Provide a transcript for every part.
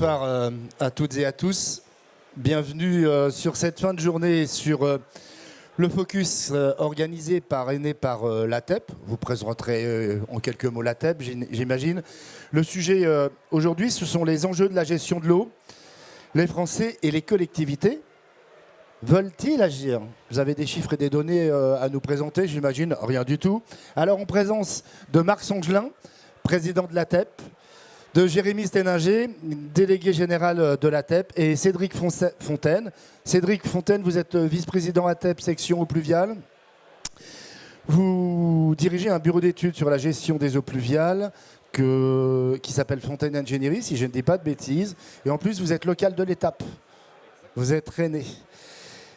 Bonsoir à toutes et à tous. Bienvenue sur cette fin de journée sur le focus organisé, parrainé par l'ATEP. Vous présenterez en quelques mots l'ATEP, j'imagine. Le sujet aujourd'hui, ce sont les enjeux de la gestion de l'eau. Les Français et les collectivités veulent-ils agir? Vous avez des chiffres et des données à nous présenter, j'imagine? Rien du tout. Alors, en présence de Marc Songelin, président de l'ATEP, de Jérémy Steninger, délégué général de l'ATEP, et Cédric Fontaine. Cédric Fontaine, vous êtes vice-président ATEP section eaux pluviales. Vous dirigez un bureau d'études sur la gestion des eaux pluviales qui s'appelle Fontaine Engineering, si je ne dis pas de bêtises. Et en plus, vous êtes local de l'étape. Vous êtes rennais.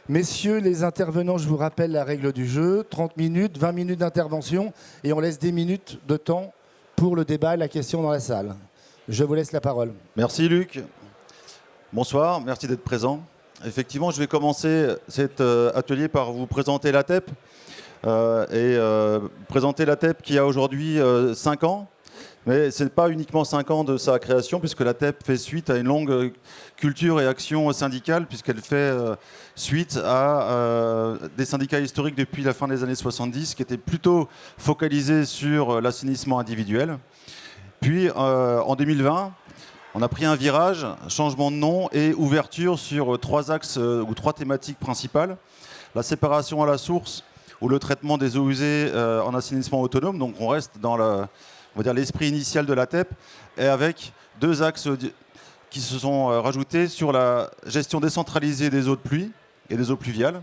Messieurs les intervenants, je vous rappelle la règle du jeu. 30 minutes, 20 minutes d'intervention, et on laisse 10 minutes de temps pour le débat et la question dans la salle. Je vous laisse la parole. Merci Luc. Bonsoir, merci d'être présent. Effectivement, je vais commencer cet atelier par vous présenter l'ATEP. Présenter l'ATEP qui a aujourd'hui 5 ans. Mais ce n'est pas uniquement 5 ans de sa création, puisque l'ATEP fait suite à une longue culture et action syndicale, puisqu'elle fait suite à des syndicats historiques depuis la fin des années 70, qui étaient plutôt focalisés sur l'assainissement individuel. Puis, en 2020, on a pris un virage, changement de nom et ouverture sur 3 axes ou 3 thématiques principales. La séparation à la source ou le traitement des eaux usées en assainissement autonome. Donc, on reste dans l'esprit initial de l'ATEP, et avec 2 axes qui se sont rajoutés sur la gestion décentralisée des eaux de pluie et des eaux pluviales,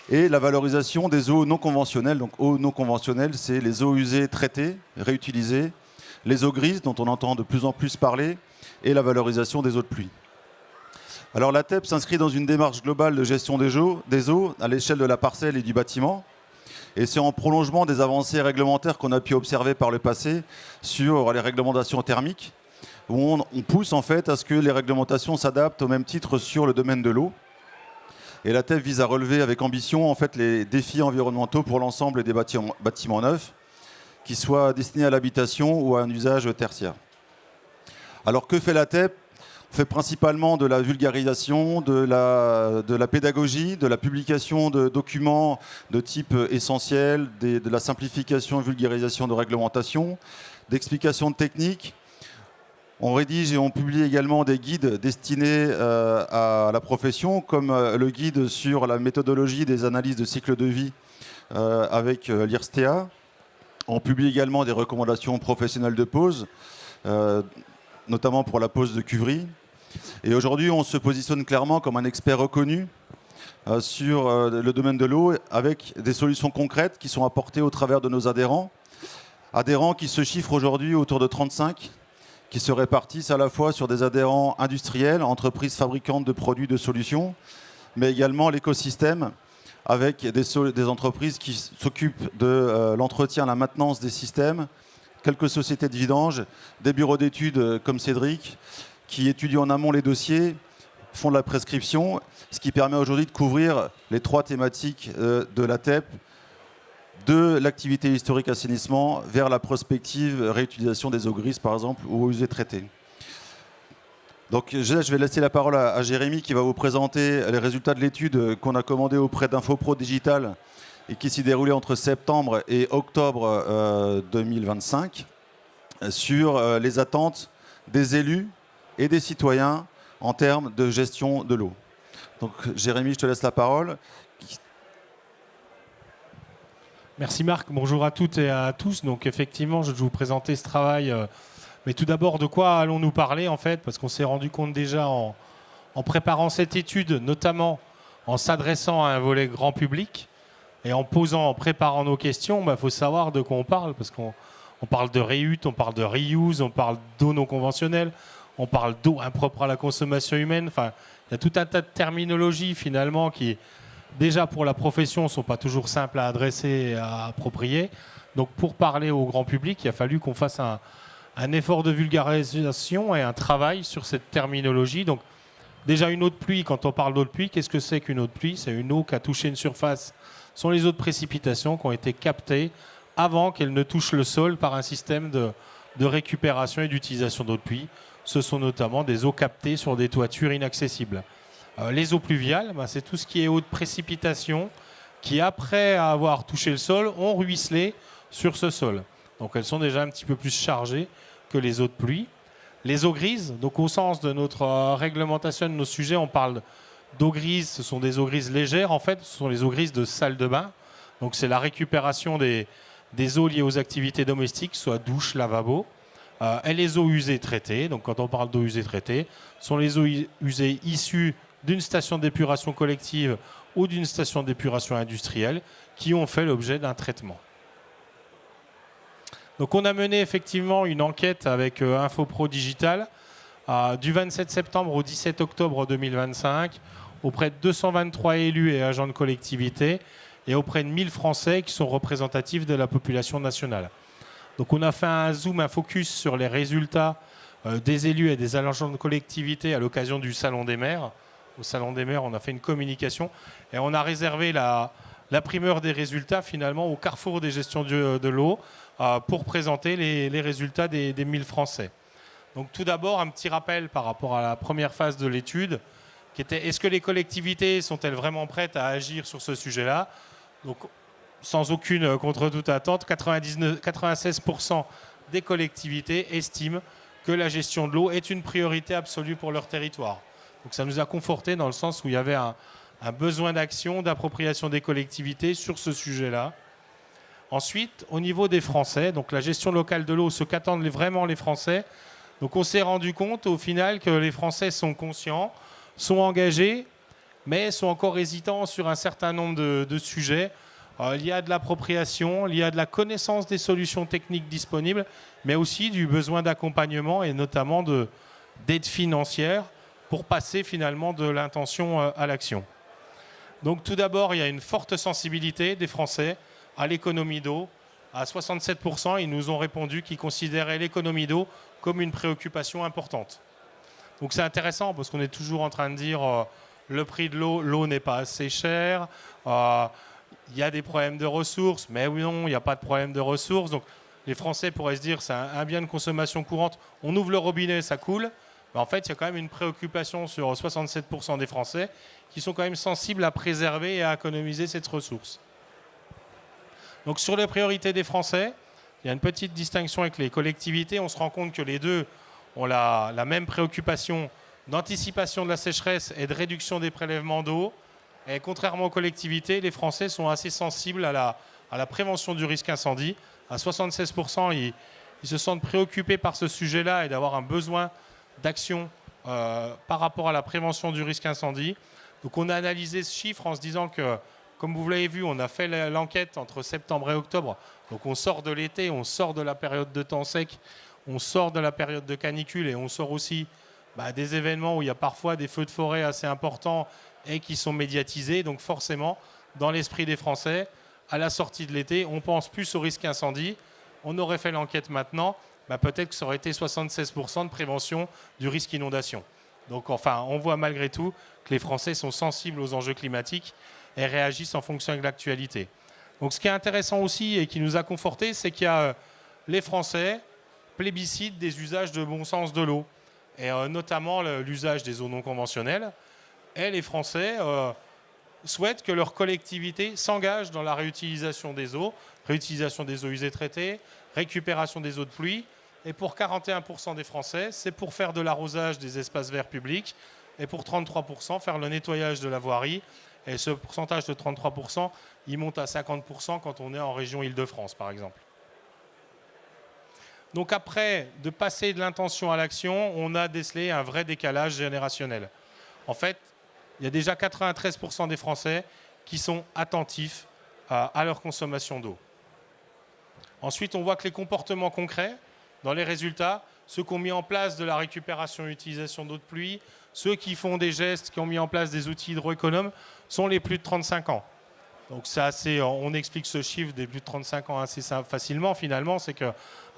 et la valorisation des eaux non conventionnelles. Donc, eaux non conventionnelles, c'est les eaux usées traitées, réutilisées, les eaux grises, dont on entend de plus en plus parler, et la valorisation des eaux de pluie. Alors l'ATEP s'inscrit dans une démarche globale de gestion des eaux à l'échelle de la parcelle et du bâtiment. Et c'est en prolongement des avancées réglementaires qu'on a pu observer par le passé sur les réglementations thermiques, où on pousse en fait à ce que les réglementations s'adaptent au même titre sur le domaine de l'eau. Et l'ATEP vise à relever avec ambition en fait les défis environnementaux pour l'ensemble des bâtiments neufs, qui soient destinés à l'habitation ou à un usage tertiaire. Alors que fait l'ATEP? On fait principalement de la vulgarisation, de la pédagogie, de la publication de documents de type essentiel, de la simplification et vulgarisation de réglementation, d'explications de techniques. On rédige et on publie également des guides destinés à la profession, comme le guide sur la méthodologie des analyses de cycle de vie avec l'IRSTEA. On publie également des recommandations professionnelles de pose, notamment pour la pose de cuverie. Et aujourd'hui, on se positionne clairement comme un expert reconnu sur le domaine de l'eau, avec des solutions concrètes qui sont apportées au travers de nos adhérents. Adhérents qui se chiffrent aujourd'hui autour de 35, qui se répartissent à la fois sur des adhérents industriels, entreprises fabricantes de produits, de solutions, mais également l'écosystème, avec des entreprises qui s'occupent de l'entretien, la maintenance des systèmes, quelques sociétés de vidange, des bureaux d'études comme Cédric, qui étudient en amont les dossiers, font de la prescription, ce qui permet aujourd'hui de couvrir les 3 thématiques de l'ATEP, de l'activité historique assainissement vers la prospective réutilisation des eaux grises, par exemple, ou eaux usées traitées. Donc je vais laisser la parole à Jérémy qui va vous présenter les résultats de l'étude qu'on a commandée auprès d'Infopro Digital et qui s'est déroulée entre septembre et octobre 2025 sur les attentes des élus et des citoyens en termes de gestion de l'eau. Donc Jérémy, je te laisse la parole. Merci Marc, bonjour à toutes et à tous. Donc effectivement, je vais vous présenter ce travail. Mais tout d'abord, de quoi allons-nous parler en fait? Parce qu'on s'est rendu compte déjà en préparant cette étude, notamment en s'adressant à un volet grand public et en préparant nos questions, faut savoir de quoi on parle. Parce qu'on parle de réut, on parle de reuse, on parle d'eau non conventionnelle, on parle d'eau impropre à la consommation humaine. Enfin, il y a tout un tas de terminologies finalement qui, déjà pour la profession, ne sont pas toujours simples à adresser et à approprier. Donc pour parler au grand public, il a fallu qu'on fasse un effort de vulgarisation et un travail sur cette terminologie. Donc déjà une eau de pluie, quand on parle d'eau de pluie, qu'est-ce que c'est qu'une eau de pluie? C'est une eau qui a touché une surface. Ce sont les eaux de précipitation qui ont été captées avant qu'elles ne touchent le sol par un système de de récupération et d'utilisation d'eau de pluie. Ce sont notamment des eaux captées sur des toitures inaccessibles. Les eaux pluviales, c'est tout ce qui est eau de précipitation qui, après avoir touché le sol, ont ruisselé sur ce sol. Donc elles sont déjà un petit peu plus chargées que les eaux de pluie. Les eaux grises, donc au sens de notre réglementation de nos sujets, on parle d'eau grise, ce sont des eaux grises légères en fait, ce sont les eaux grises de salle de bain. Donc c'est la récupération des eaux liées aux activités domestiques, soit douche, lavabo. Et les eaux usées traitées, donc quand on parle d'eau usée traitée, sont les eaux usées issues d'une station d'épuration collective ou d'une station d'épuration industrielle qui ont fait l'objet d'un traitement. Donc on a mené effectivement une enquête avec Infopro Digital du 27 septembre au 17 octobre 2025 auprès de 223 élus et agents de collectivité et auprès de 1000 Français qui sont représentatifs de la population nationale. Donc on a fait un zoom, un focus sur les résultats des élus et des agents de collectivité à l'occasion du Salon des maires. Au Salon des maires, on a fait une communication et on a réservé la primeur des résultats finalement au carrefour des gestions de l'eau pour présenter les résultats des 1000 Français. Donc tout d'abord, un petit rappel par rapport à la première phase de l'étude qui était est-ce que les collectivités sont-elles vraiment prêtes à agir sur ce sujet-là? Donc sans aucune contre toute attente, 96% des collectivités estiment que la gestion de l'eau est une priorité absolue pour leur territoire. Donc ça nous a conforté dans le sens où il y avait un besoin d'action, d'appropriation des collectivités sur ce sujet-là. Ensuite, au niveau des Français, donc la gestion locale de l'eau, ce qu'attendent vraiment les Français. Donc on s'est rendu compte au final que les Français sont conscients, sont engagés, mais sont encore hésitants sur un certain nombre de sujets. Il y a de l'appropriation, il y a de la connaissance des solutions techniques disponibles, mais aussi du besoin d'accompagnement et notamment d'aide financière pour passer finalement de l'intention à l'action. Donc tout d'abord, il y a une forte sensibilité des Français à l'économie d'eau. À 67%, ils nous ont répondu qu'ils considéraient l'économie d'eau comme une préoccupation importante. Donc c'est intéressant parce qu'on est toujours en train de dire le prix de l'eau n'est pas assez cher, il y a des problèmes de ressources, mais oui, non, il n'y a pas de problème de ressources. Donc les Français pourraient se dire c'est un bien de consommation courante, on ouvre le robinet, ça coule. Mais en fait, il y a quand même une préoccupation sur 67% des Français qui sont quand même sensibles à préserver et à économiser cette ressource. Donc sur les priorités des Français, il y a une petite distinction avec les collectivités. On se rend compte que les deux ont la même préoccupation d'anticipation de la sécheresse et de réduction des prélèvements d'eau. Et contrairement aux collectivités, les Français sont assez sensibles à la prévention du risque incendie. À 76%, ils se sentent préoccupés par ce sujet-là et d'avoir un besoin d'action par rapport à la prévention du risque incendie. Donc on a analysé ce chiffre en se disant que, comme vous l'avez vu, on a fait l'enquête entre septembre et octobre. Donc on sort de l'été, on sort de la période de temps sec, on sort de la période de canicule et on sort aussi des événements où il y a parfois des feux de forêt assez importants et qui sont médiatisés. Donc forcément, dans l'esprit des Français, à la sortie de l'été, on pense plus au risque incendie. On aurait fait l'enquête maintenant, peut-être que ça aurait été 76% de prévention du risque inondation. Donc enfin, on voit malgré tout que les Français sont sensibles aux enjeux climatiques et réagissent en fonction de l'actualité. Donc ce qui est intéressant aussi et qui nous a confortés, c'est qu'il y a les Français plébiscitent des usages de bon sens de l'eau, et notamment l'usage des eaux non conventionnelles. Et les Français souhaitent que leur collectivité s'engage dans la réutilisation des eaux usées traitées, récupération des eaux de pluie. Et pour 41% des Français, c'est pour faire de l'arrosage des espaces verts publics. Et pour 33%, faire le nettoyage de la voirie. Et ce pourcentage de 33%, il monte à 50% quand on est en région Île-de-France, par exemple. Donc après, de passer de l'intention à l'action, on a décelé un vrai décalage générationnel. En fait, il y a déjà 93% des Français qui sont attentifs à leur consommation d'eau. Ensuite, on voit que les comportements concrets, dans les résultats, ceux qui ont mis en place de la récupération et utilisation d'eau de pluie, ceux qui font des gestes, qui ont mis en place des outils hydroéconomes, sont les plus de 35 ans. Donc c'est assez, on explique ce chiffre des plus de 35 ans assez facilement finalement, c'est qu'à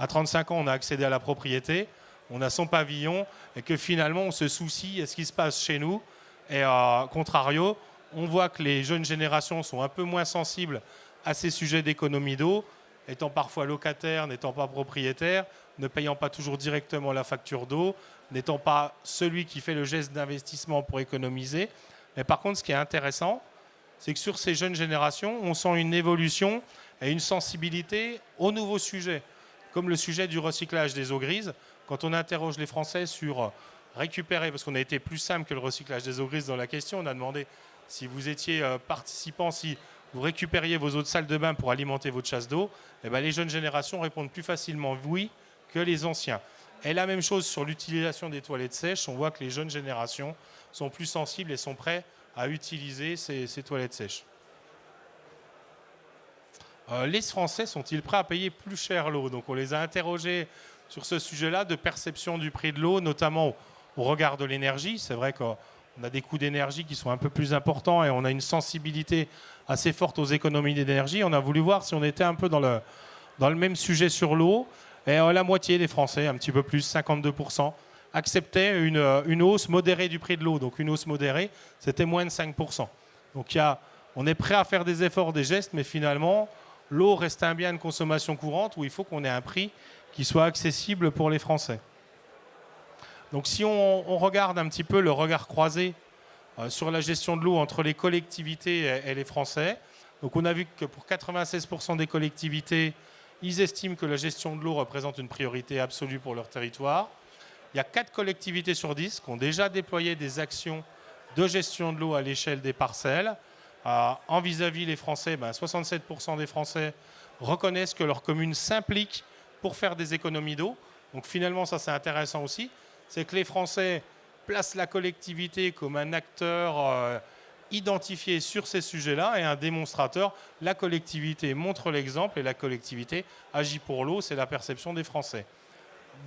35 ans, on a accédé à la propriété, on a son pavillon, et que finalement, on se soucie de ce qui se passe chez nous. Et contrario, on voit que les jeunes générations sont un peu moins sensibles à ces sujets d'économie d'eau, étant parfois locataires, n'étant pas propriétaires, ne payant pas toujours directement la facture d'eau, n'étant pas celui qui fait le geste d'investissement pour économiser. Mais par contre, ce qui est intéressant, c'est que sur ces jeunes générations, on sent une évolution et une sensibilité aux nouveaux sujets, comme le sujet du recyclage des eaux grises. Quand on interroge les Français sur récupérer, parce qu'on a été plus simple que le recyclage des eaux grises dans la question, on a demandé si vous étiez participant, si vous récupériez vos eaux de salle de bain pour alimenter votre chasse d'eau, eh bien, les jeunes générations répondent plus facilement oui que les anciens. Et la même chose sur l'utilisation des toilettes sèches, on voit que les jeunes générations sont plus sensibles et sont prêts à utiliser ces toilettes sèches. Les Français sont-ils prêts à payer plus cher l'eau? Donc on les a interrogés sur ce sujet-là de perception du prix de l'eau, notamment au regard de l'énergie. C'est vrai qu'on a des coûts d'énergie qui sont un peu plus importants et on a une sensibilité assez forte aux économies d'énergie. On a voulu voir si on était un peu dans le même sujet sur l'eau. Et la moitié des Français, un petit peu plus, 52%, acceptaient une hausse modérée du prix de l'eau. Donc une hausse modérée, c'était moins de 5%. Donc on est prêt à faire des efforts, des gestes, mais finalement, l'eau reste un bien de consommation courante où il faut qu'on ait un prix qui soit accessible pour les Français. Donc si on regarde un petit peu le regard croisé sur la gestion de l'eau entre les collectivités et les Français, donc on a vu que pour 96% des collectivités, ils estiment que la gestion de l'eau représente une priorité absolue pour leur territoire. Il y a 4 collectivités sur 10 qui ont déjà déployé des actions de gestion de l'eau à l'échelle des parcelles. En vis-à-vis les Français, 67% des Français reconnaissent que leur commune s'implique pour faire des économies d'eau. Donc finalement, ça c'est intéressant aussi, c'est que les Français placent la collectivité comme un acteur identifié sur ces sujets-là et un démonstrateur. La collectivité montre l'exemple et la collectivité agit pour l'eau, c'est la perception des Français.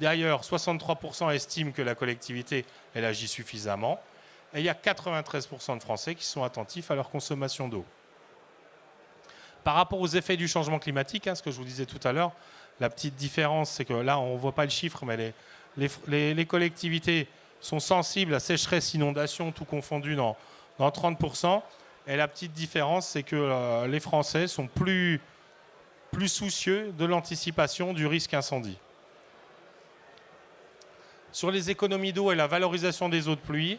D'ailleurs, 63% estiment que la collectivité, elle agit suffisamment. Et il y a 93% de Français qui sont attentifs à leur consommation d'eau. Par rapport aux effets du changement climatique, ce que je vous disais tout à l'heure, la petite différence, c'est que là, on ne voit pas le chiffre, mais les collectivités sont sensibles à sécheresse, inondation, tout confondu dans 30%. Et la petite différence, c'est que les Français sont plus soucieux de l'anticipation du risque incendie. Sur les économies d'eau et la valorisation des eaux de pluie,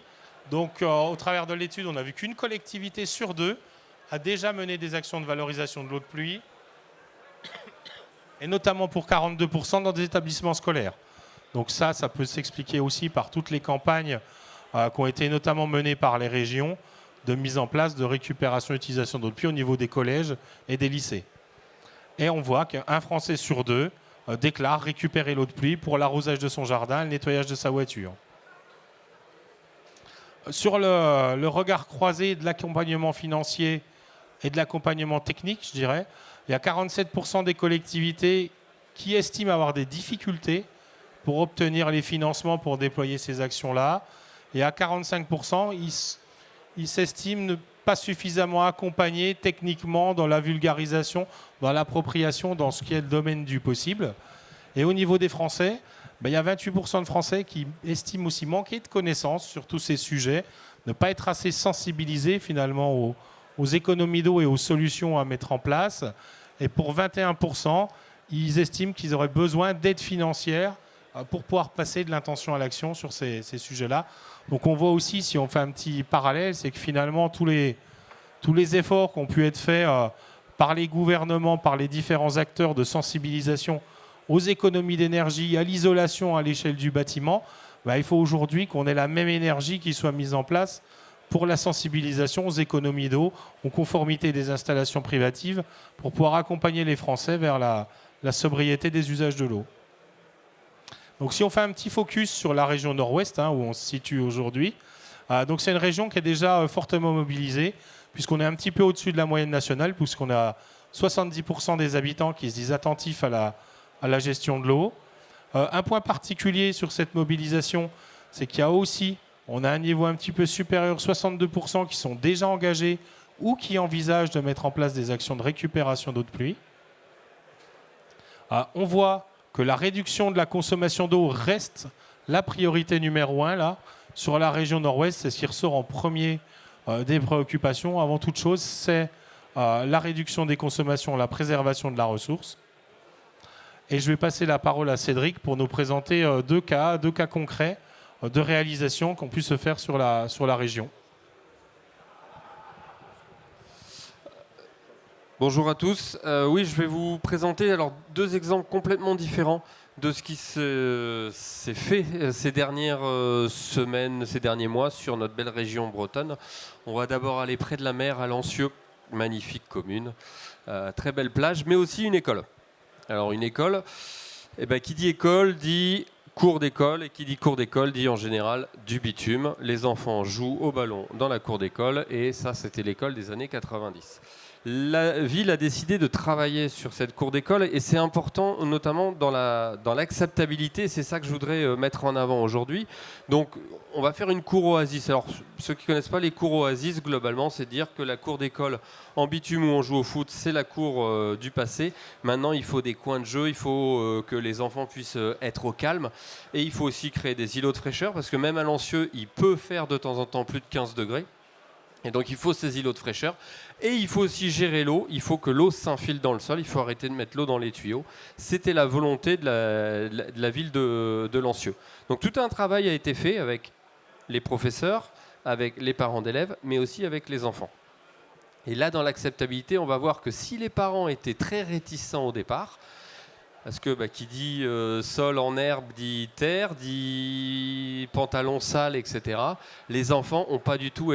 donc au travers de l'étude, on a vu qu'une collectivité sur 2 a déjà mené des actions de valorisation de l'eau de pluie, et notamment pour 42% dans des établissements scolaires. Donc ça peut s'expliquer aussi par toutes les campagnes qui ont été notamment menées par les régions de mise en place de récupération et utilisation d'eau de pluie au niveau des collèges et des lycées. Et on voit qu'un Français sur 2 déclare récupérer l'eau de pluie pour l'arrosage de son jardin, le nettoyage de sa voiture. Sur le regard croisé de l'accompagnement financier et de l'accompagnement technique, je dirais, il y a 47% des collectivités qui estiment avoir des difficultés pour obtenir les financements pour déployer ces actions-là. Et à 45%, ils s'estiment ne pas suffisamment accompagnés techniquement dans la vulgarisation, dans l'appropriation, dans ce qui est le domaine du possible. Et au niveau des Français, il y a 28% de Français qui estiment aussi manquer de connaissances sur tous ces sujets, ne pas être assez sensibilisés finalement aux économies d'eau et aux solutions à mettre en place. Et pour 21%, ils estiment qu'ils auraient besoin d'aide financière pour pouvoir passer de l'intention à l'action sur ces sujets-là. Donc on voit aussi, si on fait un petit parallèle, c'est que finalement tous les efforts qui ont pu être faits par les gouvernements, par les différents acteurs de sensibilisation aux économies d'énergie, à l'isolation à l'échelle du bâtiment, il faut aujourd'hui qu'on ait la même énergie qui soit mise en place pour la sensibilisation aux économies d'eau, aux conformités des installations privatives, pour pouvoir accompagner les Français vers la sobriété des usages de l'eau. Donc si on fait un petit focus sur la région nord-ouest, où on se situe aujourd'hui, donc c'est une région qui est déjà fortement mobilisée, puisqu'on est un petit peu au-dessus de la moyenne nationale, puisqu'on a 70% des habitants qui se disent attentifs à la gestion de l'eau. Un point particulier sur cette mobilisation, c'est qu'il y a aussi, on a un niveau un petit peu supérieur, 62% qui sont déjà engagés ou qui envisagent de mettre en place des actions de récupération d'eau de pluie. On voit que la réduction de la consommation d'eau reste la priorité numéro 1 là, sur la région nord-ouest. C'est ce qui ressort en premier des préoccupations. Avant toute chose, c'est la réduction des consommations, la préservation de la ressource. Et je vais passer la parole à Cédric pour nous présenter deux cas concrets de réalisation qu'on puisse se faire sur la région. Bonjour à tous. Oui, je vais vous présenter alors deux exemples complètement différents de ce qui s'est fait ces dernières semaines, ces derniers mois sur notre belle région bretonne. On va d'abord aller près de la mer à Lancieux, magnifique commune, très belle plage, mais aussi une école. Alors une école, qui dit école dit cours d'école, et qui dit cours d'école dit en général du bitume. Les enfants jouent au ballon dans la cour d'école, et ça c'était l'école des années 90. La ville a décidé de travailler sur cette cour d'école et c'est important notamment dans l'acceptabilité, c'est ça que je voudrais mettre en avant aujourd'hui. Donc on va faire une cour oasis. Alors ceux qui ne connaissent pas les cours oasis, globalement c'est dire que la cour d'école en bitume où on joue au foot, c'est la cour du passé. Maintenant il faut des coins de jeu, il faut que les enfants puissent être au calme et il faut aussi créer des îlots de fraîcheur parce que même à Lancieux, il peut faire de temps en temps plus de 15 degrés. Et donc il faut ces îlots de fraîcheur. Et il faut aussi gérer l'eau, il faut que l'eau s'infile dans le sol, il faut arrêter de mettre l'eau dans les tuyaux. C'était la volonté de la ville de Lancieux. Donc tout un travail a été fait avec les professeurs, avec les parents d'élèves, mais aussi avec les enfants. Et là, dans l'acceptabilité, on va voir que si les parents étaient très réticents au départ, parce que qui dit sol en herbe dit terre, dit pantalon sale, etc. Les enfants n'ont pas du tout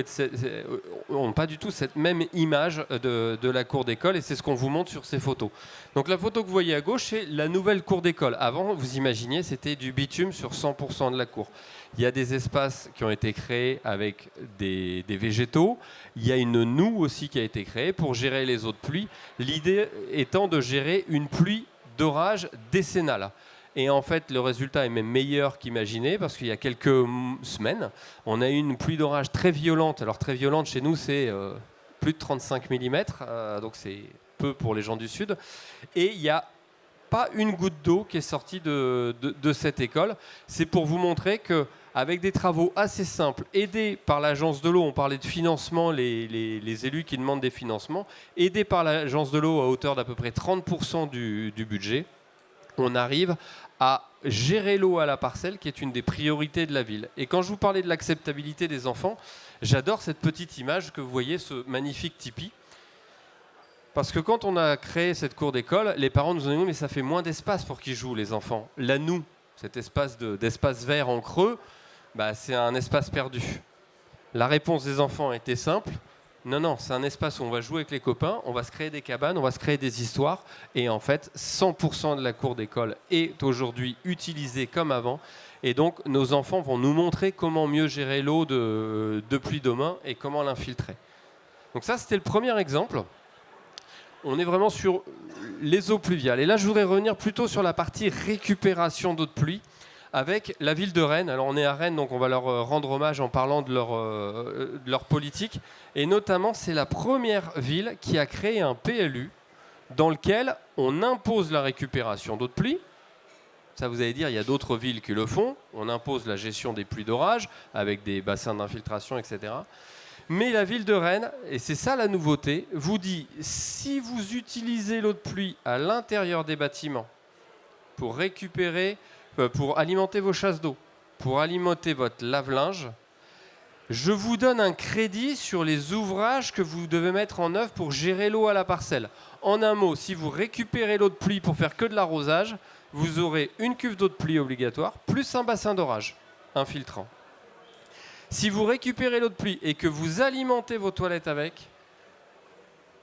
cette même image de la cour d'école et c'est ce qu'on vous montre sur ces photos. Donc la photo que vous voyez à gauche, c'est la nouvelle cour d'école. Avant, vous imaginiez, c'était du bitume sur 100% de la cour. Il y a des espaces qui ont été créés avec des végétaux. Il y a une noue aussi qui a été créée pour gérer les eaux de pluie. L'idée étant de gérer une pluie d'orage décennal. Et en fait, le résultat est même meilleur qu'imaginé parce qu'il y a quelques semaines, on a eu une pluie d'orage très violente. Alors très violente chez nous, c'est plus de 35 mm, donc c'est peu pour les gens du Sud. Et il n'y a pas une goutte d'eau qui est sortie de cette école. C'est pour vous montrer qu'avec des travaux assez simples, aidés par l'agence de l'eau, on parlait de financement, les élus qui demandent des financements, aidés par l'agence de l'eau à hauteur d'à peu près 30% du budget, on arrive à gérer l'eau à la parcelle, qui est une des priorités de la ville. Et quand je vous parlais de l'acceptabilité des enfants, j'adore cette petite image que vous voyez, ce magnifique tipi. Parce que quand on a créé cette cour d'école, les parents nous ont dit « mais ça fait moins d'espace pour qu'ils jouent, les enfants ». La noue, cet espace d'espace vert en creux, c'est un espace perdu. La réponse des enfants était simple. Non, c'est un espace où on va jouer avec les copains, on va se créer des cabanes, on va se créer des histoires. Et en fait, 100% de la cour d'école est aujourd'hui utilisée comme avant. Et donc, nos enfants vont nous montrer comment mieux gérer l'eau de pluie demain et comment l'infiltrer. Donc ça, c'était le premier exemple. On est vraiment sur les eaux pluviales. Et là, je voudrais revenir plutôt sur la partie récupération d'eau de pluie avec la ville de Rennes. Alors, on est à Rennes, donc on va leur rendre hommage en parlant de leur politique. Et notamment, c'est la première ville qui a créé un PLU dans lequel on impose la récupération d'eau de pluie. Ça, vous allez dire, il y a d'autres villes qui le font. On impose la gestion des pluies d'orage avec des bassins d'infiltration, etc. Mais la ville de Rennes, et c'est ça la nouveauté, vous dit si vous utilisez l'eau de pluie à l'intérieur des bâtiments pour récupérer, pour alimenter vos chasses d'eau, pour alimenter votre lave-linge, je vous donne un crédit sur les ouvrages que vous devez mettre en œuvre pour gérer l'eau à la parcelle. En un mot, si vous récupérez l'eau de pluie pour faire que de l'arrosage, vous aurez une cuve d'eau de pluie obligatoire, plus un bassin d'orage infiltrant. Si vous récupérez l'eau de pluie et que vous alimentez vos toilettes avec,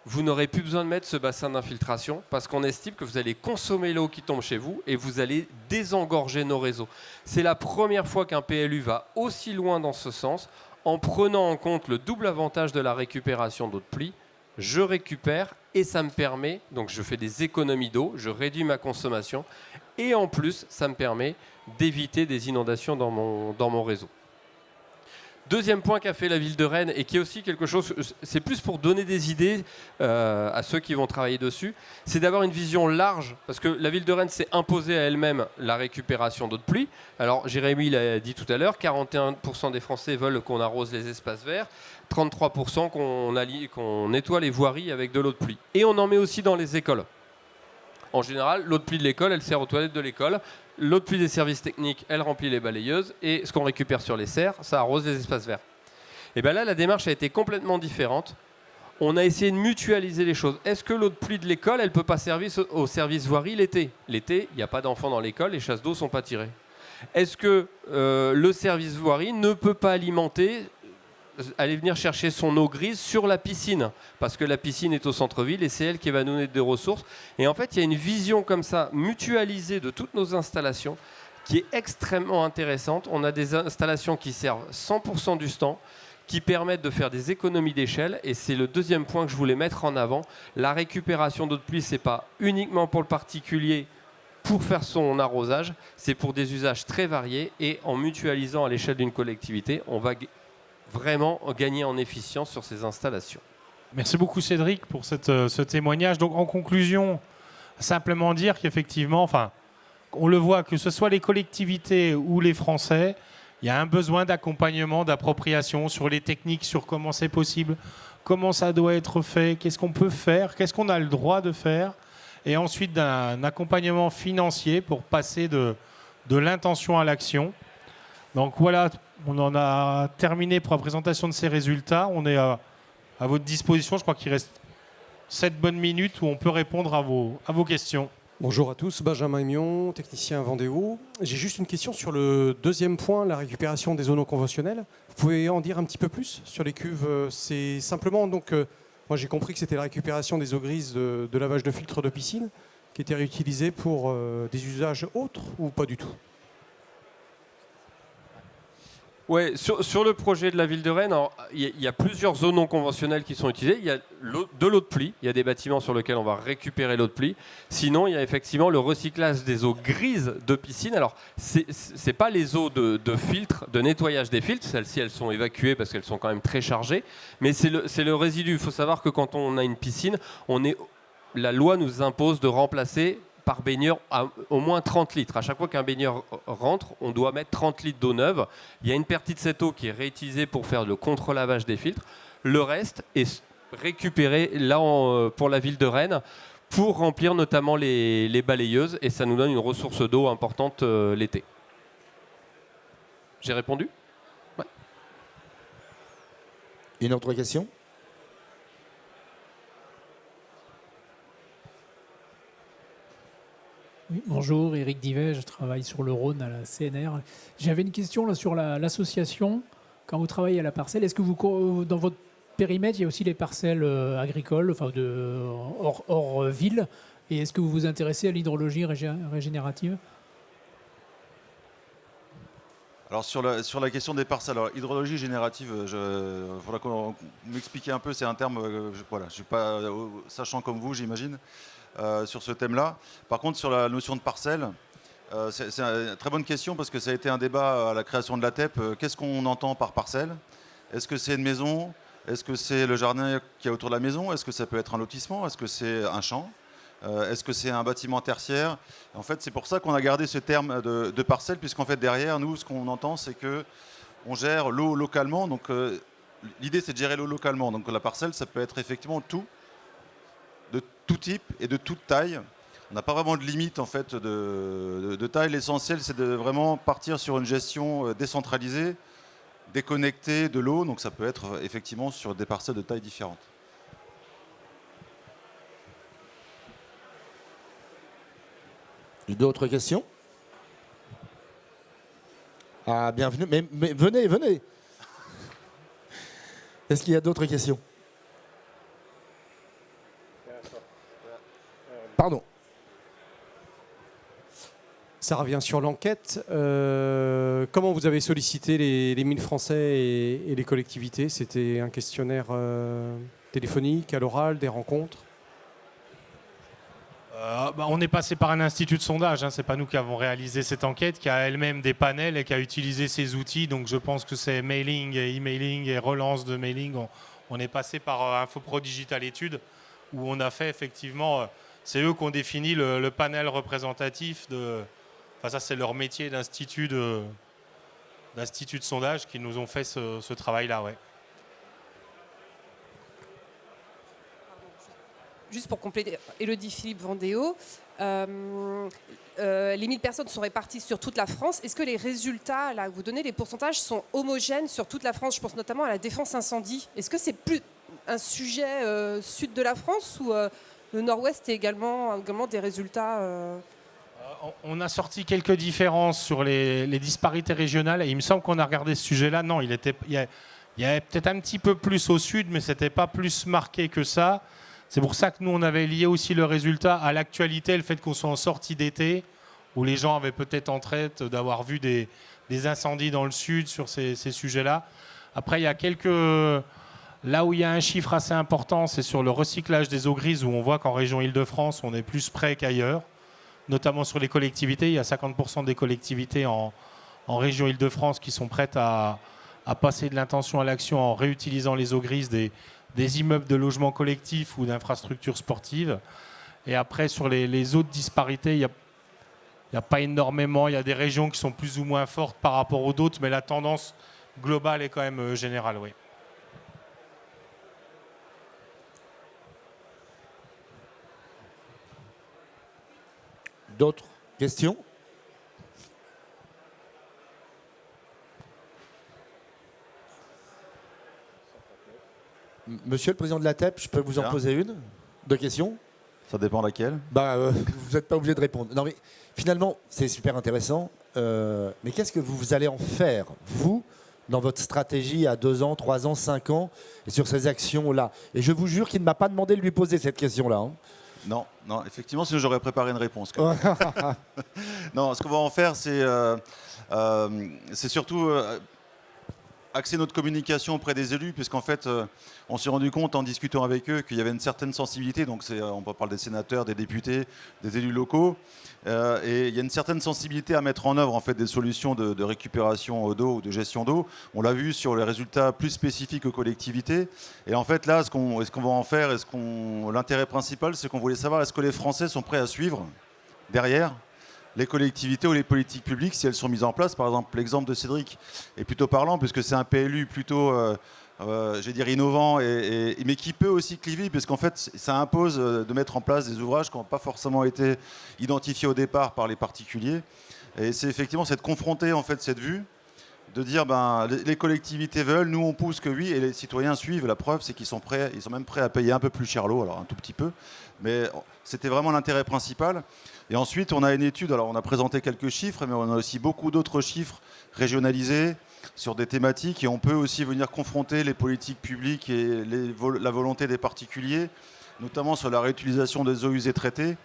vous n'aurez plus besoin de mettre ce bassin d'infiltration parce qu'on estime que vous allez consommer l'eau qui tombe chez vous et vous allez désengorger nos réseaux. C'est la première fois qu'un PLU va aussi loin dans ce sens en prenant en compte le double avantage de la récupération d'eau de pluie. Je récupère et ça me permet, donc je fais des économies d'eau, je réduis ma consommation et en plus ça me permet d'éviter des inondations dans mon réseau. Deuxième point qu'a fait la ville de Rennes et qui est aussi quelque chose, c'est plus pour donner des idées à ceux qui vont travailler dessus, c'est d'avoir une vision large parce que la ville de Rennes s'est imposée à elle-même la récupération d'eau de pluie. Alors Jérémy l'a dit tout à l'heure, 41% des Français veulent qu'on arrose les espaces verts, 33% qu'on nettoie les voiries avec de l'eau de pluie. Et on en met aussi dans les écoles. En général, l'eau de pluie de l'école, elle sert aux toilettes de l'école. L'eau de pluie des services techniques, elle remplit les balayeuses. Et ce qu'on récupère sur les serres, ça arrose les espaces verts. Et bien là, la démarche a été complètement différente. On a essayé de mutualiser les choses. Est-ce que l'eau de pluie de l'école, elle ne peut pas servir au service voirie l'été? L'été, il n'y a pas d'enfants dans l'école, les chasses d'eau ne sont pas tirées. Est-ce que le service voirie ne peut pas alimenter, aller venir chercher son eau grise sur la piscine? Parce que la piscine est au centre-ville et c'est elle qui va nous donner des ressources. Et en fait, il y a une vision comme ça, mutualisée de toutes nos installations, qui est extrêmement intéressante. On a des installations qui servent 100% du temps, qui permettent de faire des économies d'échelle. Et c'est le deuxième point que je voulais mettre en avant. La récupération d'eau de pluie, ce n'est pas uniquement pour le particulier, pour faire son arrosage, c'est pour des usages très variés. Et en mutualisant à l'échelle d'une collectivité, on va vraiment gagner en efficience sur ces installations. Merci beaucoup Cédric pour ce témoignage. Donc en conclusion, simplement dire qu'effectivement, on le voit, que ce soit les collectivités ou les Français, il y a un besoin d'accompagnement, d'appropriation sur les techniques, sur comment c'est possible, comment ça doit être fait, qu'est-ce qu'on peut faire, qu'est-ce qu'on a le droit de faire, et ensuite d'un accompagnement financier pour passer de l'intention à l'action. Donc voilà, on en a terminé pour la présentation de ces résultats. On est à votre disposition. Je crois qu'il reste 7 bonnes minutes où on peut répondre à vos questions. Bonjour à tous, Benjamin Mion, technicien Vendéo. J'ai juste une question sur le deuxième point, la récupération des eaux non conventionnelles. Vous pouvez en dire un petit peu plus sur les cuves? C'est simplement, moi j'ai compris que c'était la récupération des eaux grises de lavage de filtres de piscine qui étaient réutilisées pour des usages autres ou pas du tout? Ouais, sur le projet de la ville de Rennes, il y a plusieurs zones non conventionnelles qui sont utilisées. Il y a de l'eau de pluie. Il y a des bâtiments sur lesquels on va récupérer l'eau de pluie. Sinon, il y a effectivement le recyclage des eaux grises de piscine. Alors, c'est pas les eaux de filtre, de nettoyage des filtres. Celles-ci, elles sont évacuées parce qu'elles sont quand même très chargées. Mais c'est le résidu. Il faut savoir que quand on a une piscine, la loi nous impose de remplacer par baigneur au moins 30 litres. À chaque fois qu'un baigneur rentre, on doit mettre 30 litres d'eau neuve. Il y a une partie de cette eau qui est réutilisée pour faire le contre-lavage des filtres. Le reste est récupéré là pour la ville de Rennes pour remplir notamment les balayeuses et ça nous donne une ressource d'eau importante l'été. J'ai répondu? Ouais. Une autre question? Oui, bonjour, Éric Divet, je travaille sur le Rhône à la CNR. J'avais une question là, sur l'association. Quand vous travaillez à la parcelle, est-ce que dans votre périmètre, il y a aussi les parcelles agricoles, hors ville? Et est-ce que vous vous intéressez à l'hydrologie régénérative? Alors sur la question des parcelles, alors hydrologie générative, il faudra qu'on m'explique un peu, c'est un terme, je ne suis pas sachant comme vous, j'imagine, sur ce thème-là. Par contre, sur la notion de parcelle, c'est une très bonne question parce que ça a été un débat à la création de la TEP. Qu'est-ce qu'on entend par parcelle? Est-ce que c'est une maison? Est-ce que c'est le jardin qui est autour de la maison? Est-ce que ça peut être un lotissement? Est-ce que c'est un champ? Est-ce que c'est un bâtiment tertiaire? En fait, c'est pour ça qu'on a gardé ce terme de parcelle, puisqu'en fait, derrière, nous, ce qu'on entend, c'est qu'on gère l'eau localement. Donc, l'idée, c'est de gérer l'eau localement. Donc, la parcelle, ça peut être effectivement tout, de tout type et de toute taille. On n'a pas vraiment de limite, en fait, de taille. L'essentiel, c'est de vraiment partir sur une gestion décentralisée, déconnectée de l'eau. Donc, ça peut être effectivement sur des parcelles de taille différentes. D'autres questions? Ah, bienvenue. Mais venez. Est-ce qu'il y a d'autres questions? Pardon. Ça revient sur l'enquête. Comment vous avez sollicité les 1000 Français et les collectivités? C'était un questionnaire téléphonique, à l'oral, des rencontres? On est passé par un institut de sondage, hein. C'est pas nous qui avons réalisé cette enquête, qui a elle-même des panels et qui a utilisé ces outils. Donc je pense que c'est mailing et emailing et relance de mailing. On est passé par Infopro Digital Études où on a fait effectivement, c'est eux qui ont défini le panel représentatif ça c'est leur métier d'institut de sondage qui nous ont fait ce travail-là, ouais. juste pour compléter, Élodie Philippe Vendéo, les 1000 personnes sont réparties sur toute la France. Est-ce que les résultats là, que vous donnez, les pourcentages sont homogènes sur toute la France? Je pense notamment à la défense incendie. Est-ce que c'est plus un sujet sud de la France ou le nord-ouest est également des résultats On a sorti quelques différences sur les disparités régionales et il me semble qu'on a regardé ce sujet-là. Non, il y avait peut-être un petit peu plus au sud, mais ce n'était pas plus marqué que ça. C'est pour ça que nous, on avait lié aussi le résultat à l'actualité, le fait qu'on soit en sortie d'été, où les gens avaient peut-être en traite d'avoir vu des incendies dans le sud sur ces sujets-là. Après, il y a quelques... Là où il y a un chiffre assez important, c'est sur le recyclage des eaux grises, où on voit qu'en région Île-de-France, on est plus près qu'ailleurs, notamment sur les collectivités. Il y a 50% des collectivités en région Île-de-France qui sont prêtes à passer de l'intention à l'action en réutilisant les eaux grises des immeubles de logements collectifs ou d'infrastructures sportives. Et après, sur les autres disparités, il n'y a pas énormément. Il y a des régions qui sont plus ou moins fortes par rapport aux d'autres, mais la tendance globale est quand même générale, oui. D'autres questions? Monsieur le président de la TEP, je peux vous en Bien. poser une? Deux questions? Ça dépend laquelle. Vous n'êtes pas obligé de répondre. Non, mais finalement, c'est super intéressant. Mais qu'est-ce que vous allez en faire, vous, dans votre stratégie à 2 ans, 3 ans, 5 ans, et sur ces actions-là? Et je vous jure qu'il ne m'a pas demandé de lui poser cette question-là. Hein. Non, effectivement, sinon j'aurais préparé une réponse. Non, ce qu'on va en faire, c'est surtout axer notre communication auprès des élus, puisqu'en fait, on s'est rendu compte en discutant avec eux qu'il y avait une certaine sensibilité. Donc, on peut parler des sénateurs, des députés, des élus locaux, et il y a une certaine sensibilité à mettre en œuvre en fait des solutions de récupération d'eau ou de gestion d'eau. On l'a vu sur les résultats plus spécifiques aux collectivités. Et en fait, là, ce qu'on va en faire, l'intérêt principal, c'est qu'on voulait savoir est-ce que les Français sont prêts à suivre derrière les collectivités ou les politiques publiques si elles sont mises en place. Par exemple, l'exemple de Cédric est plutôt parlant puisque c'est un PLU plutôt, innovant, mais qui peut aussi cliver puisqu'en fait, ça impose de mettre en place des ouvrages qui n'ont pas forcément été identifiés au départ par les particuliers. Et c'est effectivement cette confronter en fait cette vue de dire les collectivités veulent, nous on pousse que oui, et les citoyens suivent. La preuve, c'est qu'ils sont prêts, ils sont même prêts à payer un peu plus cher l'eau, alors un tout petit peu, mais c'était vraiment l'intérêt principal. Et ensuite, on a une étude, alors on a présenté quelques chiffres, mais on a aussi beaucoup d'autres chiffres régionalisés sur des thématiques, et on peut aussi venir confronter les politiques publiques et la volonté des particuliers, notamment sur la réutilisation des eaux usées traitées.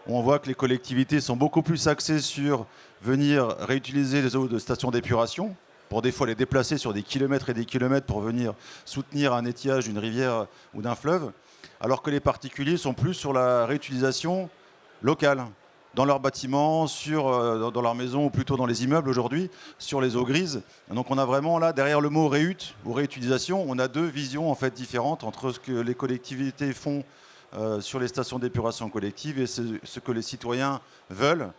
On voit que les collectivités sont beaucoup plus axées sur venir réutiliser les eaux de stations d'épuration, pour des fois les déplacer sur des kilomètres et des kilomètres pour venir soutenir un étiage d'une rivière ou d'un fleuve, alors que les particuliers sont plus sur la réutilisation locale, dans leurs bâtiments, dans leurs maisons ou plutôt dans les immeubles aujourd'hui, sur les eaux grises. Et donc on a vraiment là, derrière le mot réut ou réutilisation, on a deux visions en fait différentes entre ce que les collectivités font sur les stations d'épuration collective et ce que les citoyens veulent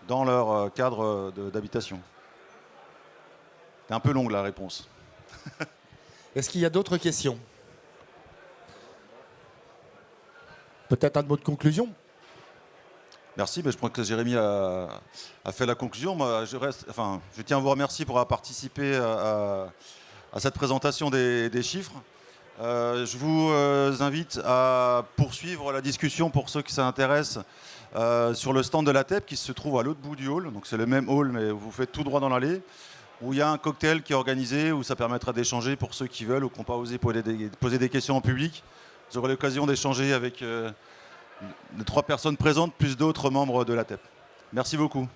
dans leur cadre d'habitation. C'est un peu longue la réponse. Est-ce qu'il y a d'autres questions? Peut-être un mot de conclusion? Merci, je crois que Jérémy a fait la conclusion. Moi, je tiens à vous remercier pour avoir participé à cette présentation des chiffres. Je vous invite à poursuivre la discussion pour ceux qui s'intéressent sur le stand de la TEP qui se trouve à l'autre bout du hall. Donc c'est le même hall, mais vous faites tout droit dans l'allée, où il y a un cocktail qui est organisé, où ça permettra d'échanger pour ceux qui veulent ou qui n'ont pas osé poser des questions en public. Vous aurez l'occasion d'échanger avec les 3 personnes présentes, plus d'autres membres de la TEP. Merci beaucoup.